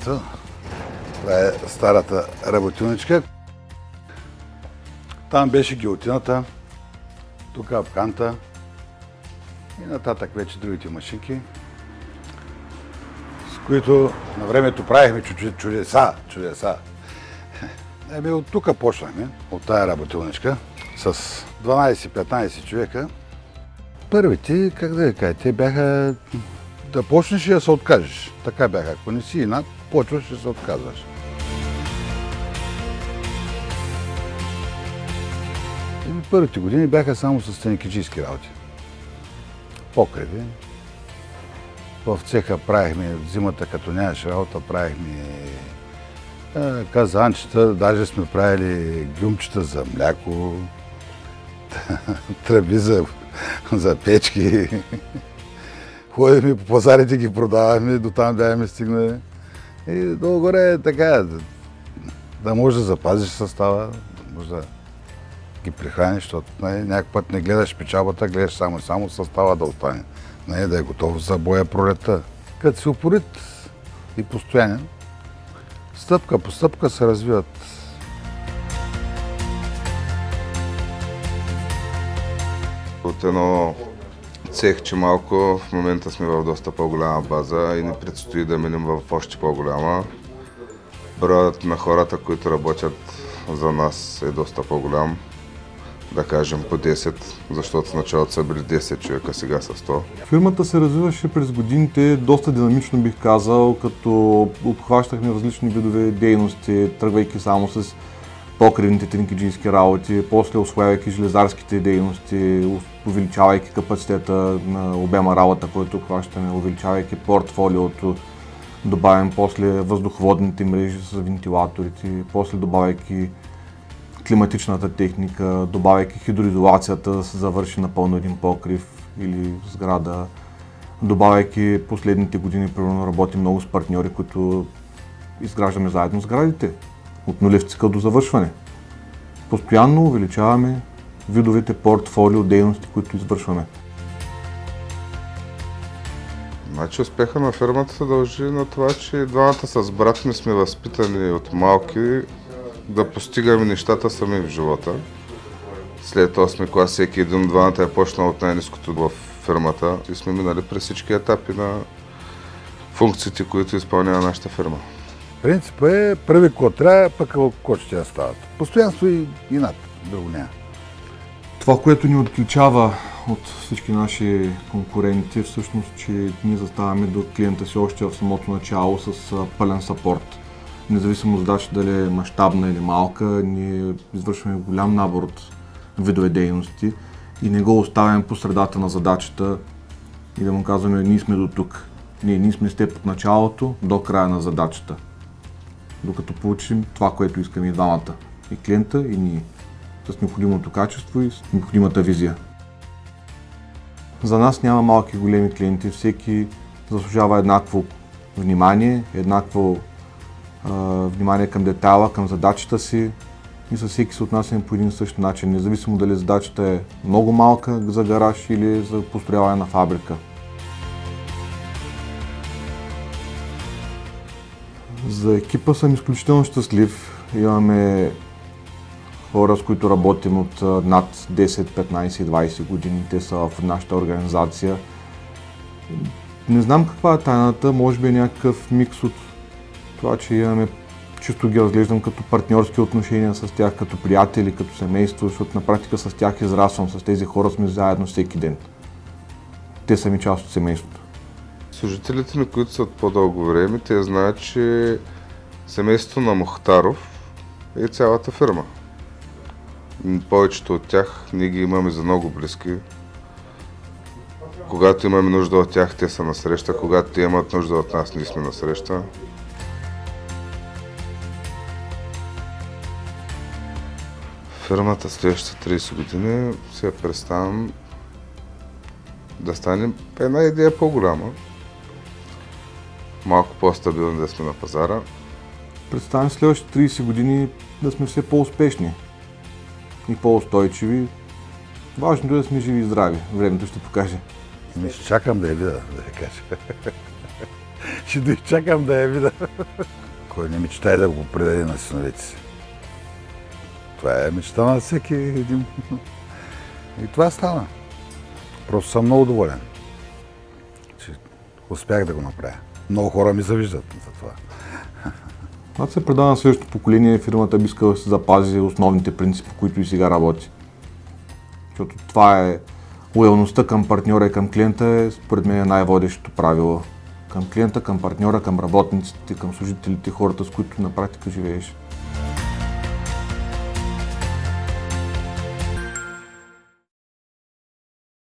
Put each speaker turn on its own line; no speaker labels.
адреса. Това е старата работилничка. Там беше гилотината, тук апканта и нататък вече другите машинки, с които на времето правихме чудеса. От тук почнахме, от тая работилничка, с 12-15 човека. Първите, как да ви кажа, те бяха да почнеш и да се откажеш. Така бяха. Ако не си инат, почваш и се отказваш. Първите години бяха само с стеникиджийски работи. Покриви. В цеха правихме зимата, като нямаше работа, правихме казанчета, даже сме правили гюмчета за мляко, тръби за печки. Ходихме по пазарите, ги продавахме, до там бяхме стигнали. И долу-горе е така, да можеш да запазиш състава, да можеш да ги прихраниш, защото някакъв път не гледаш печалбата, гледаш само състава да остане. Да е готов за боя пролетта. Като си упорит и постоянен, стъпка по стъпка се развиват.
От едно цехче малко, в момента сме в доста по-голяма база и ни предстои да минем в още по-голяма. Броят на хората, които работят за нас е доста по-голям. Да кажем по 10, защото в началото са били 10 човека, сега са 100.
Фирмата се развиваше през годините доста динамично, бих казал, като обхващахме различни видове дейности, тръгвайки само с покривните тенкиджийски работи, после освоявайки железарските дейности, увеличавайки капацитета на обема работа, който обхващаме, увеличавайки портфолиото, добавим после въздуховодните мрежи с вентилаторите, после добавяйки климатичната техника, добавяйки хидроизолацията да се завърши напълно един покрив или сграда, добавяйки последните години, примерно работим много с партньори, които изграждаме заедно сградите, от нулев цикъл до завършване. Постоянно увеличаваме видовете портфолио дейности, които извършваме.
Значи успеха на фирмата се дължи на това, че двамата с брат ми сме възпитани от малки да постигаме нещата сами в живота. След 8 клас всеки един от двамата е почнал от най-ниското в фирмата и сме минали през всички етапи на функциите, които изпълнява нашата фирма.
Принципът е прави какво трябва, пък какво ще я стават. Постоянство и над, друго няма.
Това, което ни отличава от всички наши конкуренти, всъщност, че ние заставаме до клиента си още в самото начало с пълен сапорт. Независимо задача дали е мащабна или малка, ние извършваме голям набор от видове дейности и не го оставяме по средата на задачата и да му казваме, ние сме до тук. Ние сме с теб от началото до края на задачата, докато получим това, което искаме и двамата. И клиента, и ние. С необходимото качество и с необходимата визия. За нас няма малки и големи клиенти. Всеки заслужава еднакво внимание, еднакво внимание към детайла, към задачата си и със всеки се отнасяме по един и същ начин, независимо дали задачата е много малка за гараж или за построяване на фабрика. За екипа съм изключително щастлив. Имаме хора, с които работим от над 10, 15, 20 години. Те са в нашата организация. Не знам каква е тайната, може би е някакъв микс от това, че имаме, чисто ги разглеждам като партньорски отношения с тях, като приятели, като семейство, защото на практика с тях израствам, с тези хора сме заедно всеки ден. Те са ми част от семейството.
Служителите ми, които са от по-дълго време, те знаят, че семейството на Мухтаров е цялата фирма. Повечето от тях ние ги имаме за много близки. Когато имаме нужда от тях, те са насреща. Когато те имат нужда от нас, ние сме насреща. Фирмата следващите 30 години се я представям да стане една идея по-голяма. Малко по-стабилни да сме на пазара.
Представям следващите 30 години да сме все по-успешни и по-устойчиви. Важното е да сме живи и здрави. Времето ще покаже.
Чакам да я видя, да я кажа. Ще доизчакам да я видя. Кой не мечтае да го предаде на синовете си. Това е мечта на всеки един. И това стана. Просто съм много доволен, че успях да го направя. Много хора ми завиждат за това.
Когато се предава на следващото поколение, фирмата би искала да се запази основните принципи, по които и сега работи. Защото това е лоялността към партньора и към клиента е според мен най-водещото правило. Към клиента, към партньора, към работниците, към служителите, хората, с които на практика живееш.